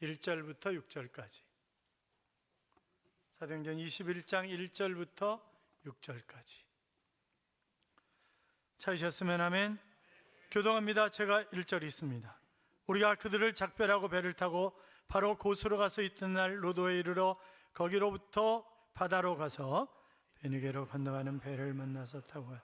1절부터 6절까지. 사도행전 21장 1절부터 6절까지. 찾으셨으면 아멘. 교동합니다. 제가 1절이 있습니다. 우리가 그들을 작별하고 배를 타고 바로 고수로 가서 이튿날 로도에 이르러 거기로부터 바다로 가서 베니게로 건너가는 배를 만나서 타고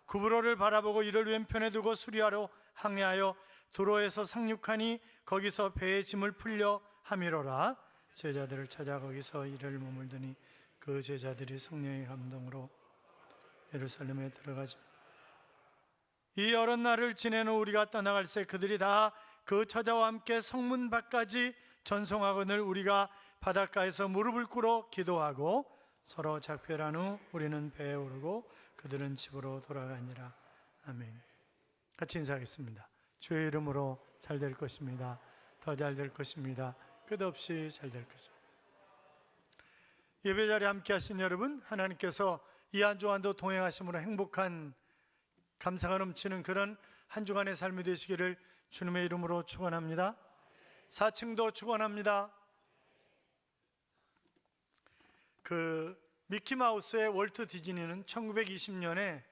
구브로를 바라보고 이를 왼편에 두고 수리하러 항해하여 도로에서 상륙하니 거기서 배의 짐을 풀려 함이로라. 제자들을 찾아 거기서 이를 머물더니 그 제자들이 성령의 감동으로 예루살렘에 들어가지. 이 여러 날을 지낸 후 우리가 떠나갈새 그들이 다 그 처자와 함께 성문 밖까지 전송하거늘 우리가 바닷가에서 무릎을 꿇어 기도하고 서로 작별한 후 우리는 배에 오르고 그들은 집으로 돌아가니라. 아멘. 같이 인사하겠습니다. 주의 이름으로 잘 될 것입니다. 더 잘 될 것입니다. 끝없이 잘 될 것입니다. 예배 자리에 함께 하신 여러분, 하나님께서 이 한 주간도 동행하심으로 행복한 감사가 넘치는 그런 한 주간의 삶이 되시기를 주님의 이름으로 축원합니다. 사층도 축원합니다. 그 미키마우스의 월트 디즈니는 1920년에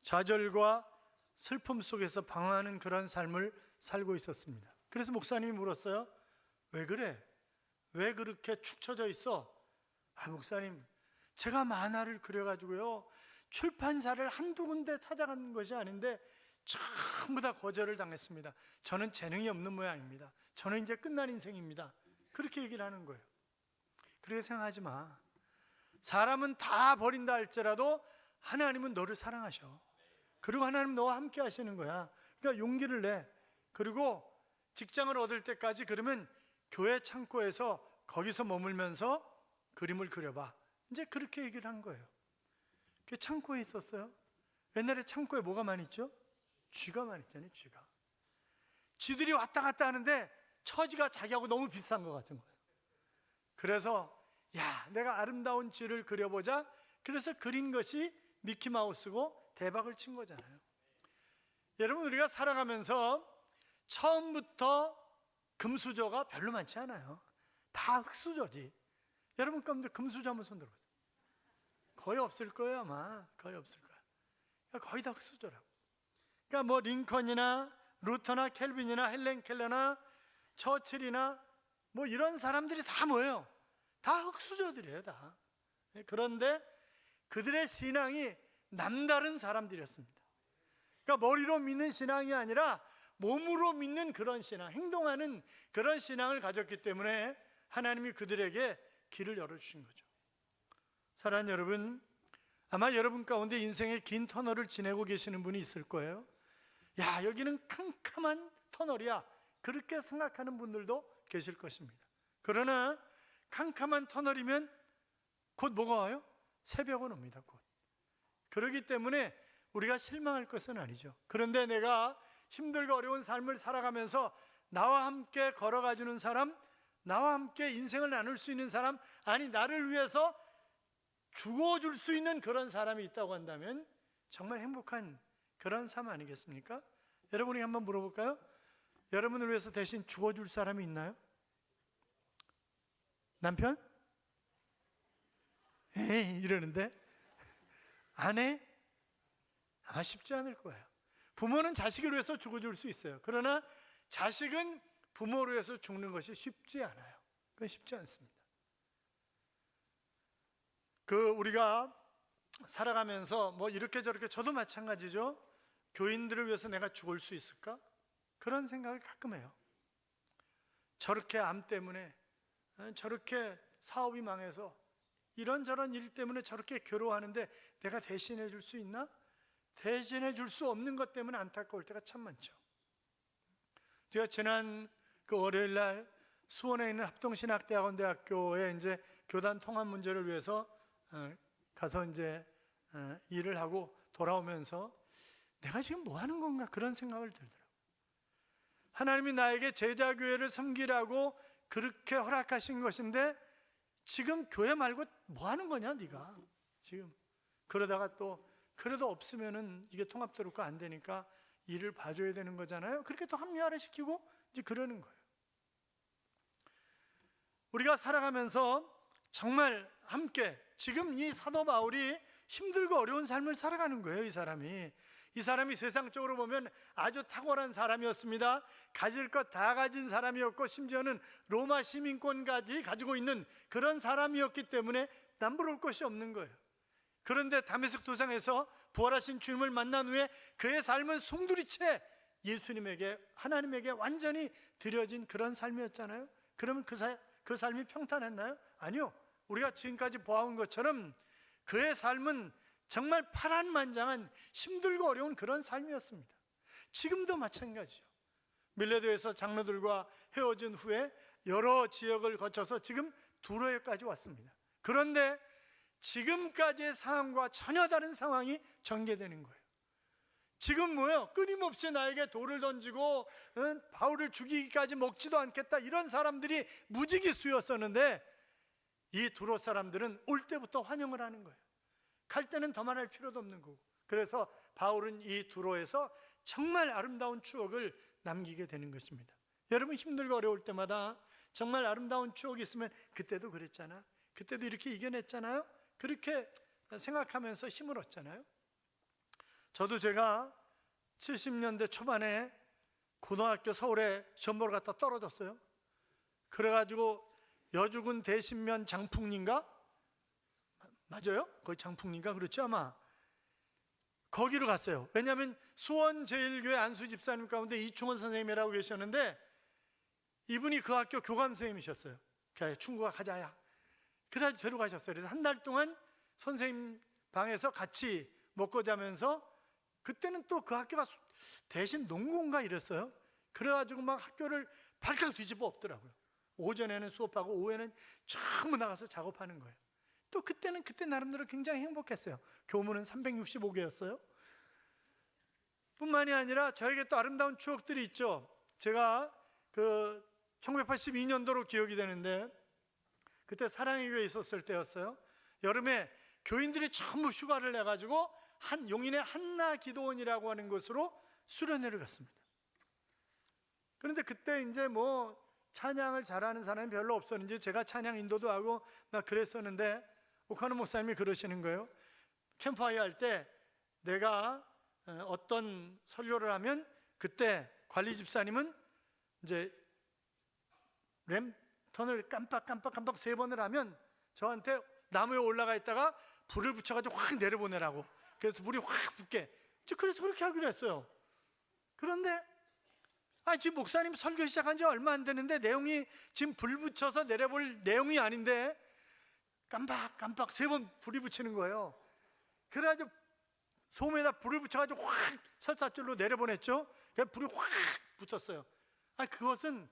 좌절과 슬픔 속에서 방황하는 그런 삶을 살고 있었습니다. 그래서 목사님이 물었어요. 왜 그래? 왜 그렇게 축 처져 있어? 목사님, 제가 만화를 그려가지고요 출판사를 한두 군데 찾아간 것이 아닌데 전부 다 거절을 당했습니다. 저는 재능이 없는 모양입니다. 저는 이제 끝난 인생입니다. 그렇게 얘기를 하는 거예요. 그렇게 생각하지 마. 사람은 다 버린다 할지라도 하나님은 너를 사랑하셔. 그리고 하나님 너와 함께 하시는 거야. 그러니까 용기를 내. 그리고 직장을 얻을 때까지 그러면 교회 창고에서 거기서 머물면서 그림을 그려봐. 이제 그렇게 얘기를 한 거예요. 그 창고에 있었어요. 옛날에 창고에 뭐가 많이 있죠? 쥐가 많이 있잖아요. 쥐들이 왔다 갔다 하는데 처지가 자기하고 너무 비슷한 것 같은 거예요. 그래서 내가 아름다운 쥐를 그려보자. 그래서 그린 것이 미키마우스고 대박을 친 거잖아요. 여러분, 우리가 살아가면서 처음부터 금수저가 별로 많지 않아요. 다 흙수저지. 여러분 가운데 금수저 한번 손 들어보세요. 거의 없을 거예요. 아마 거의 없을 거예요. 그러니까 거의 다 흙수저라고. 그러니까 뭐 링컨이나 루터나 켈빈이나 헬렌 켈러나 처칠이나 뭐 이런 사람들이 다 뭐예요? 다 흙수저들이에요. 다. 그런데 그들의 신앙이 남다른 사람들이었습니다. 그러니까 머리로 믿는 신앙이 아니라 몸으로 믿는 그런 신앙, 행동하는 그런 신앙을 가졌기 때문에 하나님이 그들에게 길을 열어주신 거죠. 사랑하는 여러분, 아마 여러분 가운데 인생의 긴 터널을 지내고 계시는 분이 있을 거예요. 여기는 캄캄한 터널이야, 그렇게 생각하는 분들도 계실 것입니다. 그러나 캄캄한 터널이면 곧 뭐가 와요? 새벽은 옵니다. 곧. 그렇기 때문에 우리가 실망할 것은 아니죠. 그런데 내가 힘들고 어려운 삶을 살아가면서 나와 함께 걸어가주는 사람, 나와 함께 인생을 나눌 수 있는 사람, 아니 나를 위해서 죽어줄 수 있는 그런 사람이 있다고 한다면 정말 행복한 그런 삶 아니겠습니까? 여러분이 한번 물어볼까요? 여러분을 위해서 대신 죽어줄 사람이 있나요? 남편? 이러는데 아내? 아마 쉽지 않을 거예요. 부모는 자식을 위해서 죽어줄 수 있어요. 그러나 자식은 부모를 위해서 죽는 것이 쉽지 않아요. 그건 쉽지 않습니다. 우리가 살아가면서 뭐 이렇게 저렇게, 저도 마찬가지죠. 교인들을 위해서 내가 죽을 수 있을까? 그런 생각을 가끔 해요. 저렇게 암 때문에, 저렇게 사업이 망해서, 이런저런 일 때문에 저렇게 괴로워하는데 내가 대신해 줄 수 있나? 대신해 줄 수 없는 것 때문에 안타까울 때가 참 많죠. 제가 지난 월요일 날 수원에 있는 합동신학대학원대학교에 이제 교단 통합 문제를 위해서 가서 이제 일을 하고 돌아오면서 내가 지금 뭐 하는 건가 그런 생각을 들더라고요. 하나님이 나에게 제자교회를 섬기라고 그렇게 허락하신 것인데 지금 교회 말고 뭐 하는 거냐 네가 지금. 그러다가 또 그래도 없으면은 이게 통합도로가 안 되니까 일을 봐줘야 되는 거잖아요. 그렇게 또 합리화를 시키고 이제 그러는 거예요. 우리가 살아가면서 정말 함께 지금 이 사도 바울이 힘들고 어려운 삶을 살아가는 거예요. 이 사람이 세상적으로 보면 아주 탁월한 사람이었습니다. 가질 것 다 가진 사람이었고 심지어는 로마 시민권까지 가지고 있는 그런 사람이었기 때문에 남부러울 것이 없는 거예요. 그런데 다메섹 도상에서 부활하신 주님을 만난 후에 그의 삶은 송두리째 예수님에게, 하나님에게 완전히 드려진 그런 삶이었잖아요. 그러면 그 삶이 평탄했나요? 아니요. 우리가 지금까지 보아온 것처럼 그의 삶은 정말 파란만장한 힘들고 어려운 그런 삶이었습니다. 지금도 마찬가지요. 밀레도에서 장로들과 헤어진 후에 여러 지역을 거쳐서 지금 두로에까지 왔습니다. 그런데 지금까지의 상황과 전혀 다른 상황이 전개되는 거예요. 지금 뭐예요? 끊임없이 나에게 돌을 던지고 바울을 죽이기까지 먹지도 않겠다, 이런 사람들이 무지개 수였었는데 이 두로 사람들은 올 때부터 환영을 하는 거예요. 갈 때는 더 말할 필요도 없는 거고. 그래서 바울은 이 두로에서 정말 아름다운 추억을 남기게 되는 것입니다. 여러분, 힘들고 어려울 때마다 정말 아름다운 추억이 있으면 그때도 그랬잖아, 그때도 이렇게 이겨냈잖아요, 그렇게 생각하면서 힘을 얻잖아요. 저도 제가 70년대 초반에 고등학교 서울에 시험 보러 갔다 떨어졌어요. 그래가지고 여주군 대신면 장풍리인가? 맞아요? 거기 장풍리인가? 그렇죠 아마. 거기로 갔어요. 왜냐하면 수원제일교회 안수 집사님 가운데 이충원 선생님이라고 계셨는데 이분이 그 학교 교감 선생님이셨어요. 그래, 충구가 가자야. 그래가지고 데려가셨어요. 그래서 한 달 동안 선생님 방에서 같이 먹고 자면서, 그때는 또 그 학교가 대신 농구인가 이랬어요. 그래가지고 막 학교를 발칵 뒤집어 엎더라고요. 오전에는 수업하고 오후에는 전부 나가서 작업하는 거예요. 또 그때는 그때 나름대로 굉장히 행복했어요. 교문은 365개였어요. 뿐만이 아니라 저에게 또 아름다운 추억들이 있죠. 제가 그 1982년도로 기억이 되는데 그때 사랑의 교회에 있었을 때였어요. 여름에 교인들이 전부 휴가를 내가지고 용인의 한나 기도원이라고 하는 곳으로 수련회를 갔습니다. 그런데 그때 이제 뭐 찬양을 잘하는 사람이 별로 없었는지 제가 찬양 인도도 하고 막 그랬었는데 오카노 목사님이 그러시는 거예요. 캠프파이어 할 때 내가 어떤 설교를 하면 그때 관리 집사님은 이제 램턴을 깜빡 3번을 하면 저한테 나무에 올라가 있다가 불을 붙여가지고 확 내려보내라고. 그래서 불이 확 붙게. 그래서 그렇게 하기로 했어요. 그런데 지금 목사님 설교 시작한 지 얼마 안 되는데 내용이 지금 불 붙여서 내려볼 내용이 아닌데 깜빡 3번 불이 붙이는 거예요. 그래가지고 소음에다 불을 붙여가지고 확 설사줄로 내려보냈죠. 그래서 불이 확 붙었어요. 그것은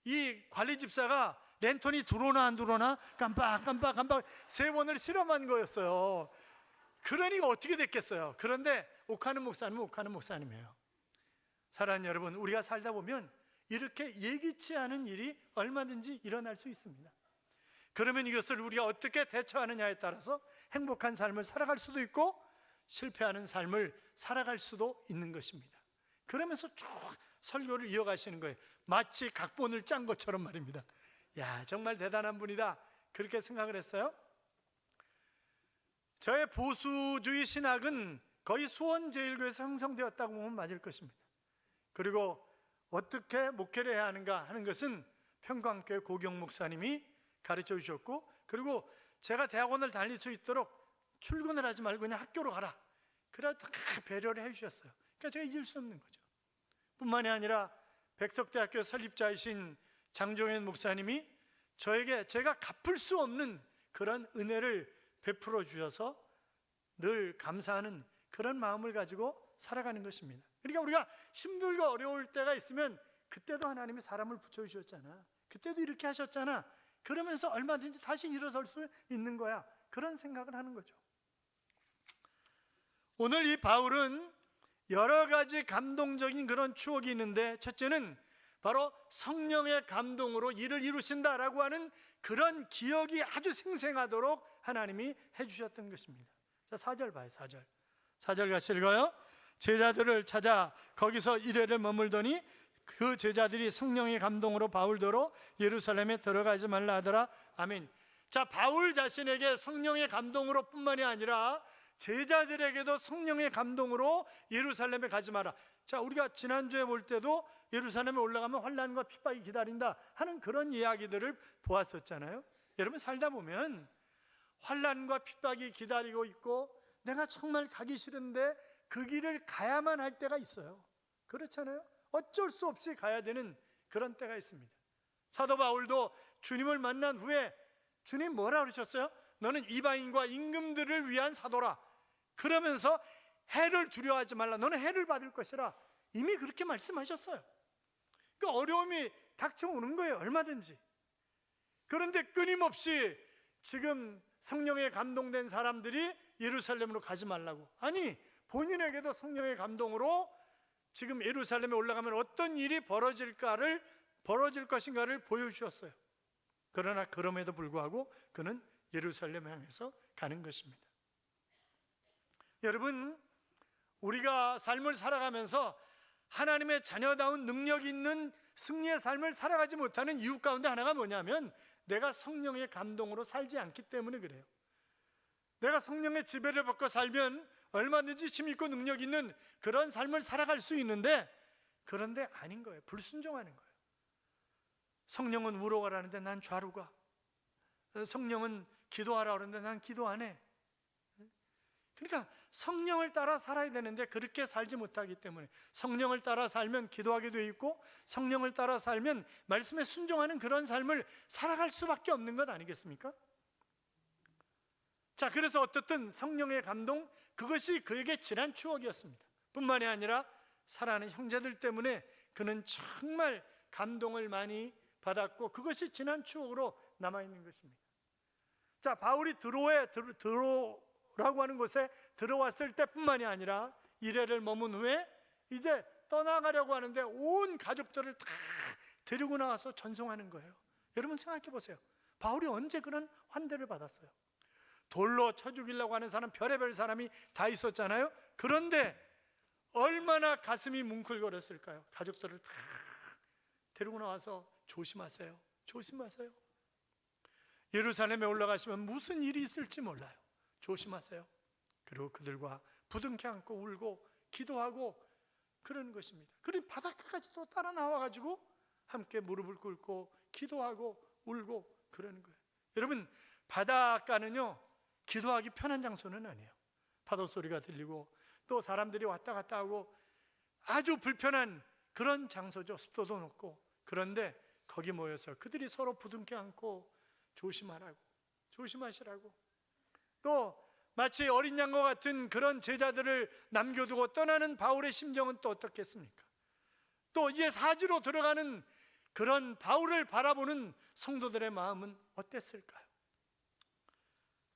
이 관리 집사가 랜턴이 들어오나 안 들어오나 깜빡 3번을 실험한 거였어요. 그러니까 어떻게 됐겠어요. 그런데 오카노 목사님은 오카노 목사님이에요. 사랑하는 여러분, 우리가 살다 보면 이렇게 예기치 않은 일이 얼마든지 일어날 수 있습니다. 그러면 이것을 우리가 어떻게 대처하느냐에 따라서 행복한 삶을 살아갈 수도 있고 실패하는 삶을 살아갈 수도 있는 것입니다. 그러면서 쭉 설교를 이어가시는 거예요. 마치 각본을 짠 것처럼 말입니다. 야, 정말 대단한 분이다, 그렇게 생각을 했어요. 저의 보수주의 신학은 거의 수원제일교회에서 형성되었다고 보면 맞을 것입니다. 그리고 어떻게 목회를 해야 하는가 하는 것은 평강교회 고경 목사님이 가르쳐 주셨고, 그리고 제가 대학원을 다닐 수 있도록 출근을 하지 말고 그냥 학교로 가라, 그래서 다 배려를 해 주셨어요. 그러니까 제가 잊을 수 없는 거죠. 뿐만이 아니라 백석대학교 설립자이신 장종현 목사님이 저에게 제가 갚을 수 없는 그런 은혜를 베풀어 주셔서 늘 감사하는 그런 마음을 가지고 살아가는 것입니다. 그러니까 우리가 힘들고 어려울 때가 있으면 그때도 하나님이 사람을 붙여주셨잖아, 그때도 이렇게 하셨잖아, 그러면서 얼마든지 다시 일어설 수 있는 거야, 그런 생각을 하는 거죠. 오늘 이 바울은 여러 가지 감동적인 그런 추억이 있는데, 첫째는 바로 성령의 감동으로 일을 이루신다라고 하는 그런 기억이 아주 생생하도록 하나님이 해주셨던 것입니다. 자, 4절 봐요. 4절 같이 읽어요. 제자들을 찾아 거기서 이래를 머물더니 그 제자들이 성령의 감동으로 바울더러 예루살렘에 들어가지 말라 하더라. 아멘. 자, 바울 자신에게 성령의 감동으로 뿐만이 아니라 제자들에게도 성령의 감동으로 예루살렘에 가지 마라. 자, 우리가 지난주에 볼 때도 예루살렘에 올라가면 환난과 핍박이 기다린다 하는 그런 이야기들을 보았었잖아요. 여러분, 살다 보면 환난과 핍박이 기다리고 있고 내가 정말 가기 싫은데 그 길을 가야만 할 때가 있어요. 그렇잖아요. 어쩔 수 없이 가야 되는 그런 때가 있습니다. 사도 바울도 주님을 만난 후에 주님 뭐라 그러셨어요? 너는 이방인과 임금들을 위한 사도라. 그러면서 해를 두려워하지 말라. 너는 해를 받을 것이라. 이미 그렇게 말씀하셨어요. 그 어려움이 닥쳐오는 거예요. 얼마든지. 그런데 끊임없이 지금 성령에 감동된 사람들이 예루살렘으로 가지 말라고. 아니, 본인에게도 성령의 감동으로 지금 예루살렘에 올라가면 어떤 일이 벌어질 것인가를 보여주셨어요. 그러나 그럼에도 불구하고 그는 예루살렘 향해서 가는 것입니다. 여러분, 우리가 삶을 살아가면서 하나님의 자녀다운 능력 있는 승리의 삶을 살아가지 못하는 이유 가운데 하나가 뭐냐면 내가 성령의 감동으로 살지 않기 때문에 그래요. 내가 성령의 지배를 받고 살면 얼마든지 힘있고 능력 있는 그런 삶을 살아갈 수 있는데, 그런데 아닌 거예요. 불순종하는 거예요. 성령은 우로 가라는데 난 좌로 가. 성령은 기도하라 그러는데 난 기도 안 해. 그러니까 성령을 따라 살아야 되는데 그렇게 살지 못하기 때문에, 성령을 따라 살면 기도하게 돼 있고 성령을 따라 살면 말씀에 순종하는 그런 삶을 살아갈 수밖에 없는 것 아니겠습니까? 자, 그래서 어떻든 성령의 감동, 그것이 그에게 지난 추억이었습니다. 뿐만이 아니라 사랑하는 형제들 때문에 그는 정말 감동을 많이 받았고 그것이 지난 추억으로 남아있는 것입니다. 자, 바울이 드로라고 하는 곳에 들어왔을 때뿐만이 아니라 1회를 머문 후에 이제 떠나가려고 하는데 온 가족들을 다 데리고 나와서 전송하는 거예요. 여러분 생각해 보세요. 바울이 언제 그런 환대를 받았어요? 돌로 쳐 죽이려고 하는 사람, 별의별 사람이 다 있었잖아요. 그런데 얼마나 가슴이 뭉클거렸을까요? 가족들을 다 데리고 나와서 조심하세요, 조심하세요. 예루살렘에 올라가시면 무슨 일이 있을지 몰라요. 조심하세요. 그리고 그들과 부둥켜 안고 울고 기도하고 그러는 것입니다. 그리고 바닷가까지 또 따라 나와가지고 함께 무릎을 꿇고 기도하고 울고 그러는 거예요. 여러분, 바닷가는요 기도하기 편한 장소는 아니에요. 파도 소리가 들리고 또 사람들이 왔다 갔다 하고 아주 불편한 그런 장소죠. 습도도 높고. 그런데 거기 모여서 그들이 서로 부둥켜 안고 조심하라고, 조심하시라고. 또 마치 어린 양과 같은 그런 제자들을 남겨두고 떠나는 바울의 심정은 또 어떻겠습니까? 또 이제 사지로 들어가는 그런 바울을 바라보는 성도들의 마음은 어땠을까요?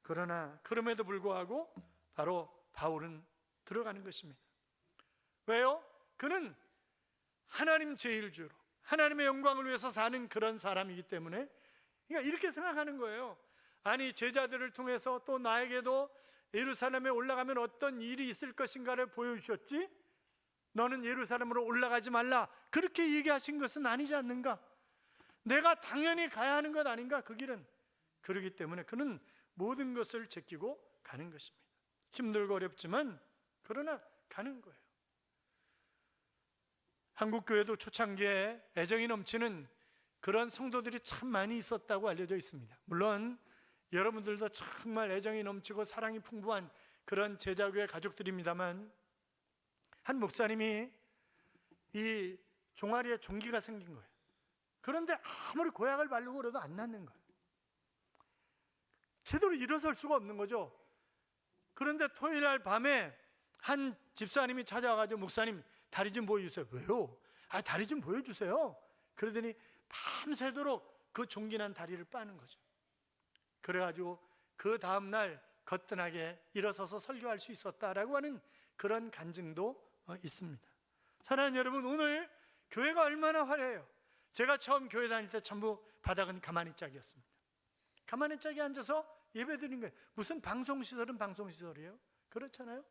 그러나 그럼에도 불구하고 바로 바울은 들어가는 것입니다. 왜요? 그는 하나님 제일주로 하나님의 영광을 위해서 사는 그런 사람이기 때문에, 그러니까 이렇게 생각하는 거예요. 아니, 제자들을 통해서 또 나에게도 예루살렘에 올라가면 어떤 일이 있을 것인가를 보여주셨지, 너는 예루살렘으로 올라가지 말라, 그렇게 얘기하신 것은 아니지 않는가? 내가 당연히 가야 하는 것 아닌가, 그 길은? 그렇기 때문에 그는 모든 것을 제끼고 가는 것입니다. 힘들고 어렵지만 그러나 가는 거예요. 한국교회도 초창기에 애정이 넘치는 그런 성도들이 참 많이 있었다고 알려져 있습니다. 물론 여러분들도 정말 애정이 넘치고 사랑이 풍부한 그런 제자교회 가족들입니다만, 한 목사님이 이 종아리에 종기가 생긴 거예요. 그런데 아무리 고약을 바르고 그래도 안 낫는 거예요. 제대로 일어설 수가 없는 거죠. 그런데 토요일 날 밤에 한 집사님이 찾아와가지고, 목사님 다리 좀 보여주세요. 왜요? 아, 다리 좀 보여주세요. 그러더니 밤새도록 그 종기난 다리를 빠는 거죠. 그래가지고 그 다음날 거뜬하게 일어서서 설교할 수 있었다라고 하는 그런 간증도 있습니다. 사랑하는 여러분, 오늘 교회가 얼마나 화려해요. 제가 처음 교회 다닐 때 전부 바닥은 가만히 짝이었습니다. 가만히 짝에 앉아서 예배 드린 거예요. 무슨 방송시설은 방송시설이에요? 그렇잖아요.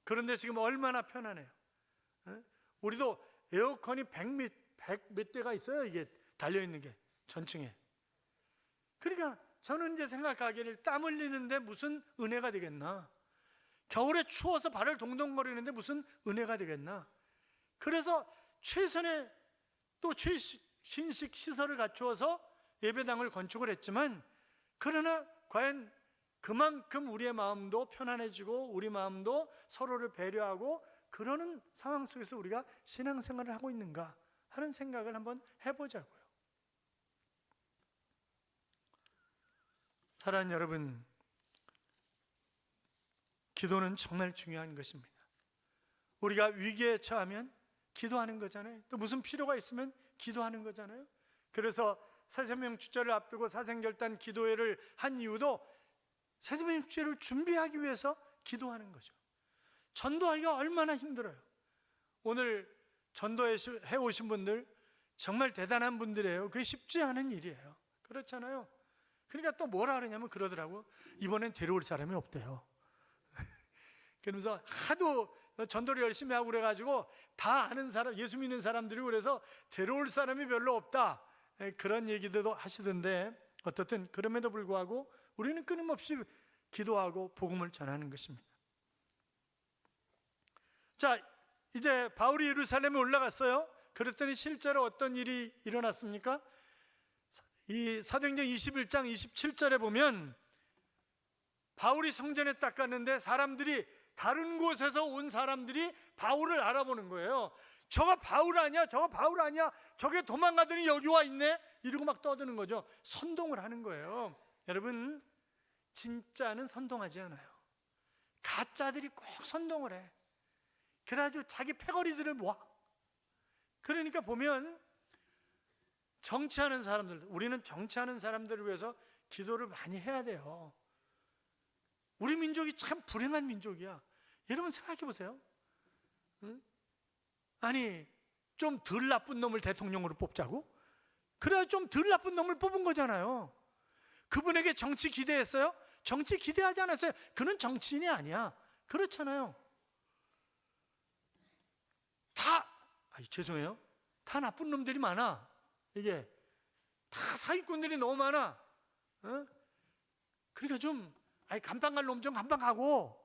그런데 지금 얼마나 편안해요. 우리도 에어컨이 100 몇 대가 있어요. 이게 달려있는 게 전층에. 그러니까 저는 이제 생각하기를 땀 흘리는데 무슨 은혜가 되겠나, 겨울에 추워서 발을 동동거리는데 무슨 은혜가 되겠나. 그래서 최선의 또 최신식 시설을 갖추어서 예배당을 건축을 했지만, 그러나 과연 그만큼 우리의 마음도 편안해지고 우리 마음도 서로를 배려하고 그러는 상황 속에서 우리가 신앙생활을 하고 있는가 하는 생각을 한번 해보자고요. 사랑하는 여러분, 기도는 정말 중요한 것입니다. 우리가 위기에 처하면 기도하는 거잖아요. 또 무슨 필요가 있으면 기도하는 거잖아요. 그래서 새생명 축제를 앞두고 사생결단 기도회를 한 이유도 새생명 축제를 준비하기 위해서 기도하는 거죠. 전도하기가 얼마나 힘들어요. 오늘 전도해 오신 분들 정말 대단한 분들이에요. 그게 쉽지 않은 일이에요. 그렇잖아요. 그러니까 또 뭐라 그러냐면 그러더라고. 이번엔 데려올 사람이 없대요. 그러면서 하도 전도를 열심히 하고 그래가지고 다 아는 사람, 예수 믿는 사람들이 그래서 데려올 사람이 별로 없다, 그런 얘기도 하시던데, 어떻든 그럼에도 불구하고 우리는 끊임없이 기도하고 복음을 전하는 것입니다. 자, 이제 바울이 예루살렘에 올라갔어요. 그랬더니 실제로 어떤 일이 일어났습니까? 이 사도행전 21장 27절에 보면 바울이 성전에 딱 갔는데 사람들이, 다른 곳에서 온 사람들이 바울을 알아보는 거예요. 저거 바울 아니야? 저거 바울 아니야? 저게 도망가더니 여기 와 있네? 이러고 막 떠드는 거죠. 선동을 하는 거예요. 여러분, 진짜는 선동하지 않아요. 가짜들이 꼭 선동을 해. 그래가지고 자기 패거리들을 모아. 그러니까 보면 정치하는 사람들, 우리는 정치하는 사람들을 위해서 기도를 많이 해야 돼요. 우리 민족이 참 불행한 민족이야. 여러분 생각해 보세요. 응? 아니, 좀 덜 나쁜 놈을 대통령으로 뽑자고? 그래야 좀 덜 나쁜 놈을 뽑은 거잖아요. 그분에게 정치 기대했어요? 정치 기대하지 않았어요. 그는 정치인이 아니야. 그렇잖아요. 죄송해요. 다 나쁜 놈들이 많아. 이게 다 사기꾼들이 너무 많아. 그러니까 좀 감방 갈 놈 좀 감방 가고,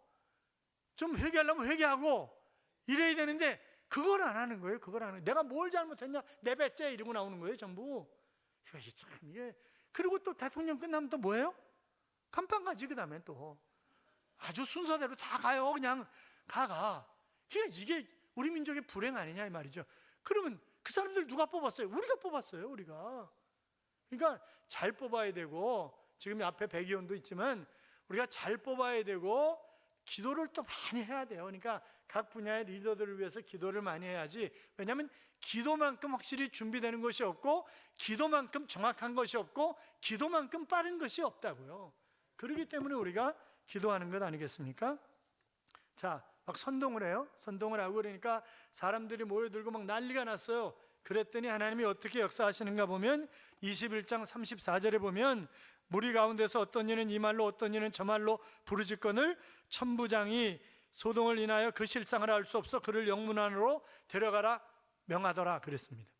좀 회개하려면 회개하고 이래야 되는데 그걸 안 하는 거예요. 그걸 안 하는. 내가 뭘 잘못했냐? 내 배째 이러고 나오는 거예요. 전부. 이게. 그리고 또 대통령 끝나면 또 뭐예요? 감방 가지. 그 다음에 또 아주 순서대로 다 가요. 그냥 가. 이게 우리 민족의 불행 아니냐 이 말이죠. 그러면 그 사람들 누가 뽑았어요? 우리가 뽑았어요. 우리가. 그러니까 잘 뽑아야 되고, 지금 앞에 백의원도 있지만 우리가 잘 뽑아야 되고 기도를 또 많이 해야 돼요. 그러니까 각 분야의 리더들을 위해서 기도를 많이 해야지. 왜냐하면 기도만큼 확실히 준비되는 것이 없고, 기도만큼 정확한 것이 없고, 기도만큼 빠른 것이 없다고요. 그렇기 때문에 우리가 기도하는 것 아니겠습니까? 자, 막 선동을 해요. 선동을 하고 그러니까 사람들이 모여들고 막 난리가 났어요. 그랬더니 하나님이 어떻게 역사하시는가 보면 21장 34절에 보면, 무리 가운데서 어떤 이는 이 말로 어떤 이는 저 말로 부르짖거늘 천부장이 소동을 인하여 그 실상을 알 수 없어 그를 영문 안으로 데려가라 명하더라 그랬습니다.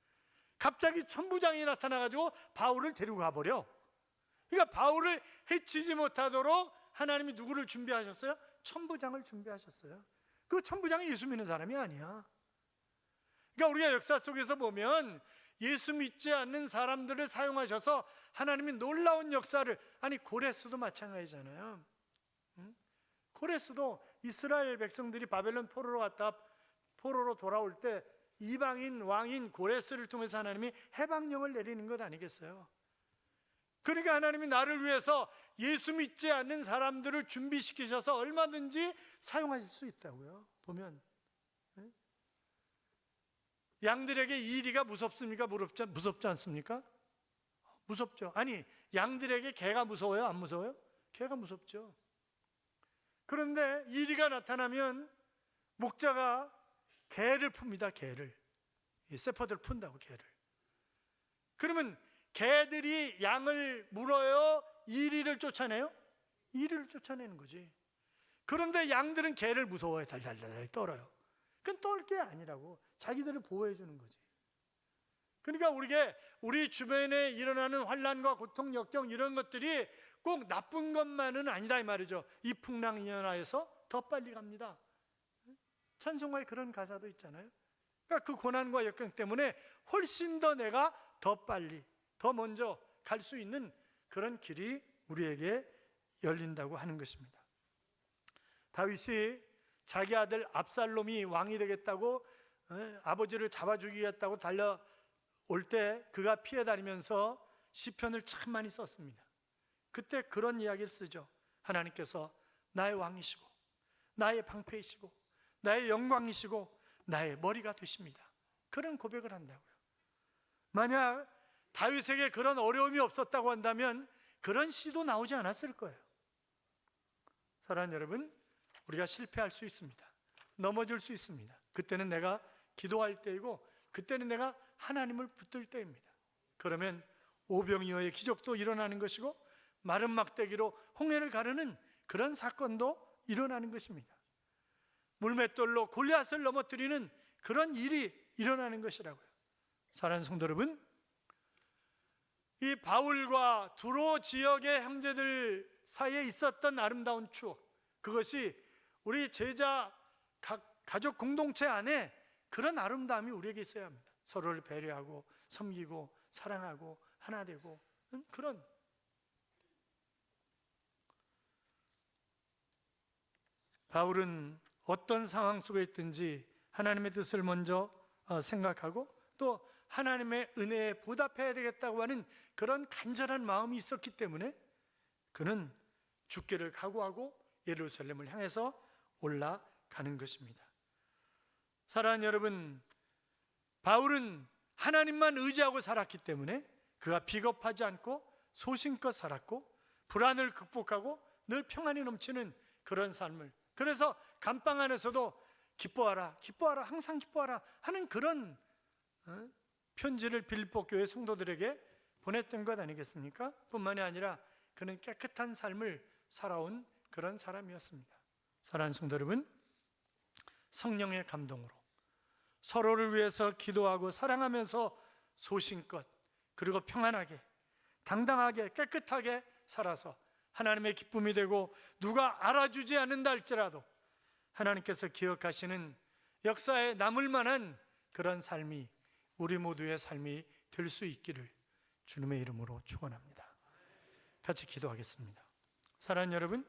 갑자기 천부장이 나타나가지고 바울을 데리고 가버려. 그러니까 바울을 해치지 못하도록 하나님이 누구를 준비하셨어요? 천부장을 준비하셨어요. 그 천부장이 예수 믿는 사람이 아니야. 그러니까 우리가 역사 속에서 보면 예수 믿지 않는 사람들을 사용하셔서 하나님이 놀라운 역사를, 아니 고레스도 마찬가지잖아요. 고레스도 이스라엘 백성들이 바벨론 포로로 돌아올 때 이방인 왕인 고레스를 통해서 하나님이 해방령을 내리는 것 아니겠어요? 그러니까 하나님이 나를 위해서 예수 믿지 않는 사람들을 준비시키셔서 얼마든지 사용하실 수 있다고요. 보면 양들에게 이리가 무섭습니까? 무섭지 않습니까? 무섭죠. 아니, 양들에게 개가 무서워요? 안 무서워요? 개가 무섭죠. 그런데 이리가 나타나면 목자가 개를 풉니다. 개를. 세퍼드를 푼다고, 개를. 그러면 개들이 양을 물어요? 이리를 쫓아내요? 이리를 쫓아내는 거지. 그런데 양들은 개를 무서워해. 달달달 떨어요. 그건 떠올 게 아니라고. 자기들을 보호해 주는 거지. 그러니까 우리 주변에 일어나는 환난과 고통, 역경 이런 것들이 꼭 나쁜 것만은 아니다 이 말이죠. 이 풍랑이연하여서 더 빨리 갑니다. 찬송가에 그런 가사도 있잖아요. 그러니까 그 고난과 역경 때문에 훨씬 더 내가 더 빨리, 더 먼저 갈 수 있는 그런 길이 우리에게 열린다고 하는 것입니다. 다윗이 자기 아들 압살롬이 왕이 되겠다고 아버지를 잡아 죽이겠다고 달려올 때 그가 피해 다니면서 시편을 참 많이 썼습니다. 그때 그런 이야기를 쓰죠. 하나님께서 나의 왕이시고 나의 방패이시고 나의 영광이시고 나의 머리가 되십니다. 그런 고백을 한다고요. 만약 다윗에게 그런 어려움이 없었다고 한다면 그런 시도 나오지 않았을 거예요. 사랑하는 여러분, 우리가 실패할 수 있습니다. 넘어질 수 있습니다. 그때는 내가 기도할 때이고 그때는 내가 하나님을 붙들 때입니다. 그러면 오병이어의 기적도 일어나는 것이고 마른 막대기로 홍해를 가르는 그런 사건도 일어나는 것입니다. 물맷돌로 골리앗을 넘어뜨리는 그런 일이 일어나는 것이라고요. 사랑하는 성도 여러분, 이 바울과 두로 지역의 형제들 사이에 있었던 아름다운 추억, 그것이 우리 제자 가족 공동체 안에 그런 아름다움이 우리에게 있어야 합니다. 서로를 배려하고 섬기고 사랑하고 하나 되고 그런. 바울은 어떤 상황 속에 있든지 하나님의 뜻을 먼저 생각하고 또 하나님의 은혜에 보답해야 되겠다고 하는 그런 간절한 마음이 있었기 때문에 그는 죽기를 각오하고 예루살렘을 향해서 올라가는 것입니다. 사랑하는 여러분, 바울은 하나님만 의지하고 살았기 때문에 그가 비겁하지 않고 소신껏 살았고 불안을 극복하고 늘 평안이 넘치는 그런 삶을, 그래서 감방 안에서도 기뻐하라, 기뻐하라, 항상 기뻐하라 하는 그런 편지를 빌립보 교회 성도들에게 보냈던 것 아니겠습니까? 뿐만이 아니라 그는 깨끗한 삶을 살아온 그런 사람이었습니다. 사랑하는 성도 여러분, 성령의 감동으로 서로를 위해서 기도하고 사랑하면서 소신껏 그리고 평안하게 당당하게 깨끗하게 살아서 하나님의 기쁨이 되고 누가 알아주지 않는다 할지라도 하나님께서 기억하시는 역사에 남을 만한 그런 삶이 우리 모두의 삶이 될 수 있기를 주님의 이름으로 축원합니다. 같이 기도하겠습니다. 사랑하는 여러분,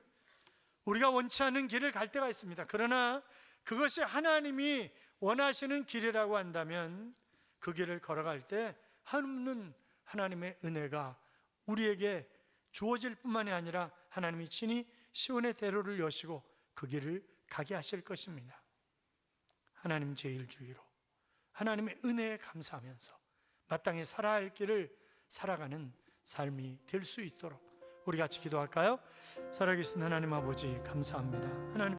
우리가 원치 않는 길을 갈 때가 있습니다. 그러나 그것이 하나님이 원하시는 길이라고 한다면 그 길을 걸어갈 때 한없는 하나님의 은혜가 우리에게 주어질 뿐만이 아니라 하나님이 친히 시온의 대로를 여시고 그 길을 가게 하실 것입니다. 하나님 제일주의로 하나님의 은혜에 감사하면서 마땅히 살아야 할 길을 살아가는 삶이 될 수 있도록 우리 같이 기도할까요? 살아계신 하나님 아버지 감사합니다. 하나님